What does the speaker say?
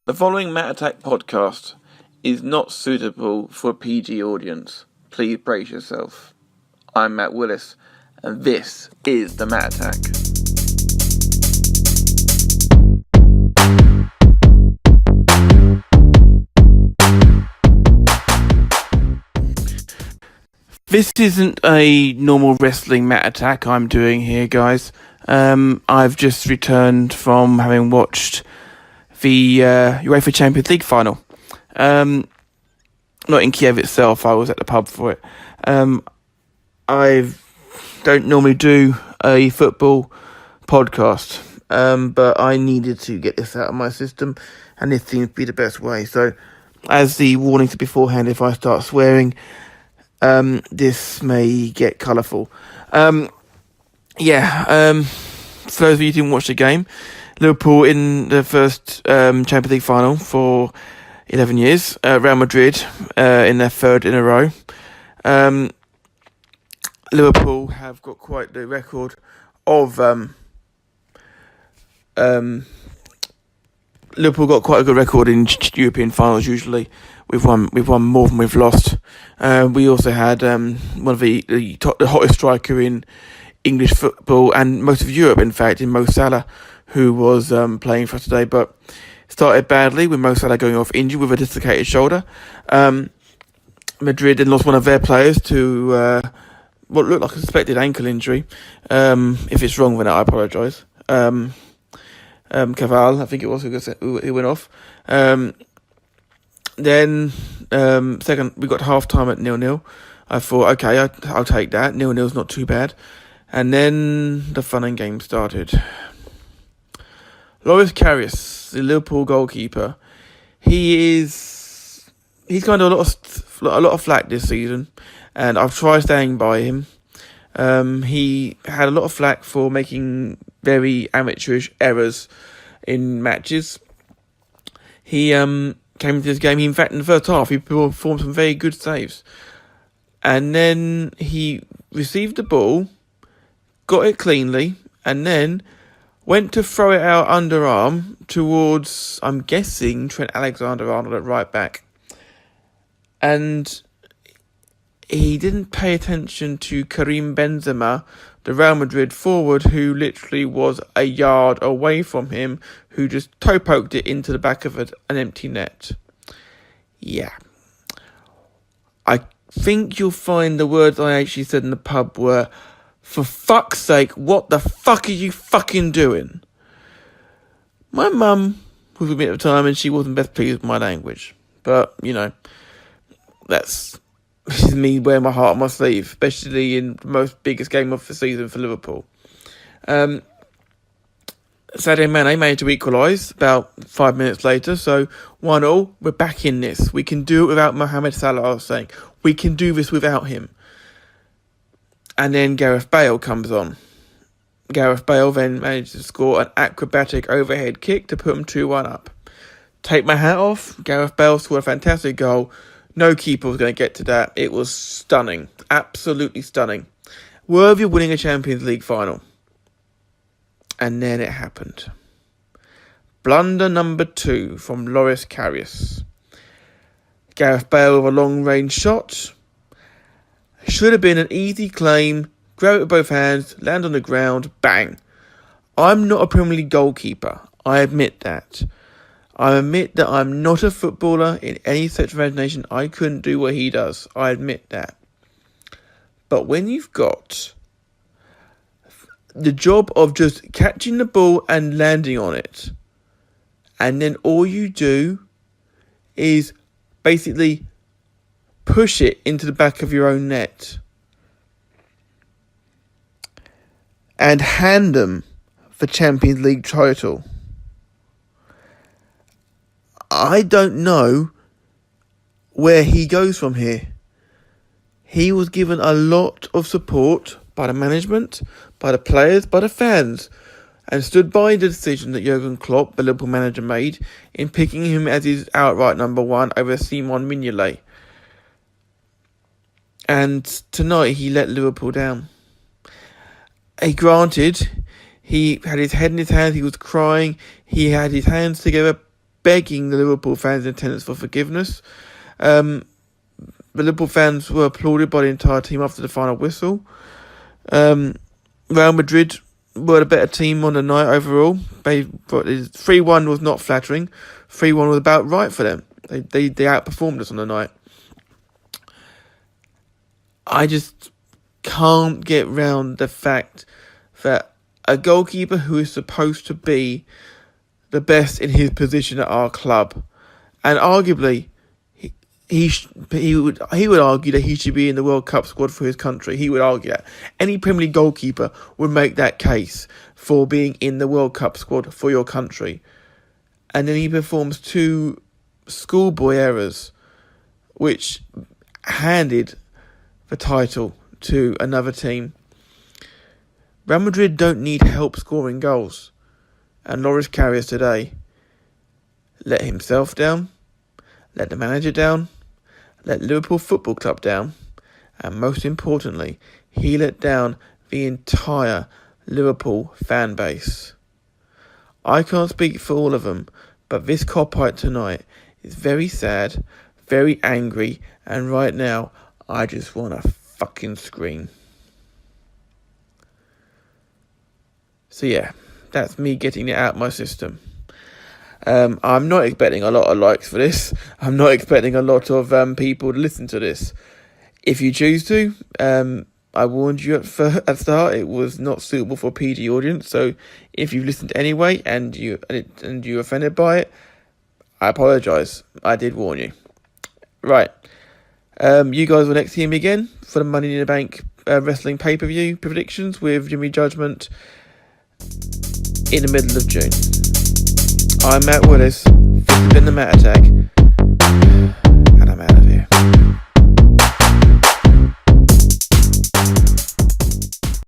The following Matt Attack podcast is not suitable for a PG audience. Please brace yourself. I'm Matt Willis, and this is the Matt Attack. This isn't a normal wrestling Matt Attack I'm doing here, guys. I've just returned from having watched the UEFA Champions League final. Not in Kiev itself, I was at the pub for it. I don't normally do a football podcast, but I needed to get this out of my system, and this seems to be the best way. So, as the warning to beforehand, if I start swearing, this may get colourful. For those of you who didn't watch the game, Liverpool in the first Champions League final for 11 years. Real Madrid in their third in a row. Liverpool have got quite the record of Liverpool got quite a good record in European finals. Usually, we've won more than we've lost. We also had one of the hottest striker in English football and most of Europe, in fact, in Mo Salah, who was playing for us today, but started badly with Mo Salah going off injured with a dislocated shoulder. Madrid then lost one of their players to what looked like a suspected ankle injury. If it's wrong, then I apologise. Caval, I think it was, who went off. Then second, we got half time at 0-0. I thought, okay, I'll take that. 0-0's not too bad. And then the fun and game started. Loris Karius, the Liverpool goalkeeper, he's kind of a lot of flack this season, and I've tried staying by him. He had a lot of flack for making very amateurish errors in matches. He came into this game. In fact, in the first half, he performed some very good saves, and then he received the ball, got it cleanly, and then went to throw it out underarm towards, I'm guessing, Trent Alexander-Arnold at right back. And he didn't pay attention to Karim Benzema, the Real Madrid forward, who literally was a yard away from him, who just toe-poked it into the back of an empty net. Yeah. I think you'll find the words I actually said in the pub were, "For fuck's sake, what the fuck are you fucking doing?" My mum was with me at the time, and she wasn't best pleased with my language. But, this is me wearing my heart on my sleeve, especially in the most biggest game of the season for Liverpool. Sadio Mane managed to equalise about 5 minutes later, so 1-1, we're back in this. We can do it without Mohamed Salah, I was saying. We can do this without him. And then Gareth Bale comes on. Gareth Bale then managed to score an acrobatic overhead kick to put him 2-1 up. Take my hat off. Gareth Bale scored a fantastic goal. No keeper was going to get to that. It was stunning. Absolutely stunning. Worthy of winning a Champions League final. And then it happened. Blunder number 2 from Loris Karius. Gareth Bale with a long-range shot. Should have been an easy claim, grab it with both hands, land on the ground, bang. I'm not a Premier League goalkeeper. I admit that. I admit that I'm not a footballer in any such imagination. I couldn't do what he does. I admit that. But when you've got the job of just catching the ball and landing on it, and then all you do is basically push it into the back of your own net and hand them the Champions League title, I don't know where he goes from here. He was given a lot of support by the management, by the players, by the fans, and stood by the decision that Jurgen Klopp, the Liverpool manager, made in picking him as his outright number 1 over Simon Mignolet. And tonight he let Liverpool down. Granted, he had his head in his hands, he was crying, he had his hands together begging the Liverpool fans in attendance for forgiveness. The Liverpool fans were applauded by the entire team after the final whistle. Real Madrid were the better team on the night overall. 3-1 was not flattering. 3-1 was about right for them. They outperformed us on the night. I just can't get round the fact that a goalkeeper who is supposed to be the best in his position at our club, and arguably he would argue that he should be in the World Cup squad for his country. He would argue that any Premier League goalkeeper would make that case for being in the World Cup squad for your country, and then he performs 2 schoolboy errors, which handed the title to another team. Real Madrid don't need help scoring goals, and Loris Karius today let himself down, let the manager down, let Liverpool Football Club down, and most importantly, he let down the entire Liverpool fan base. I can't speak for all of them, but this cop-out tonight is very sad, very angry, and right now, I just want to fucking scream. So yeah, that's me getting it out of my system. I'm not expecting a lot of likes for this. I'm not expecting a lot of people to listen to this. If you choose to, I warned you at the start, it was not suitable for a PG audience. So if you've listened anyway and you're offended by it, I apologise. I did warn you. Right. You guys will next hear me again for the Money in the Bank wrestling pay-per-view predictions with Jimmy Judgment in the middle of June. I'm Matt Willis. This has been the Matt Attack.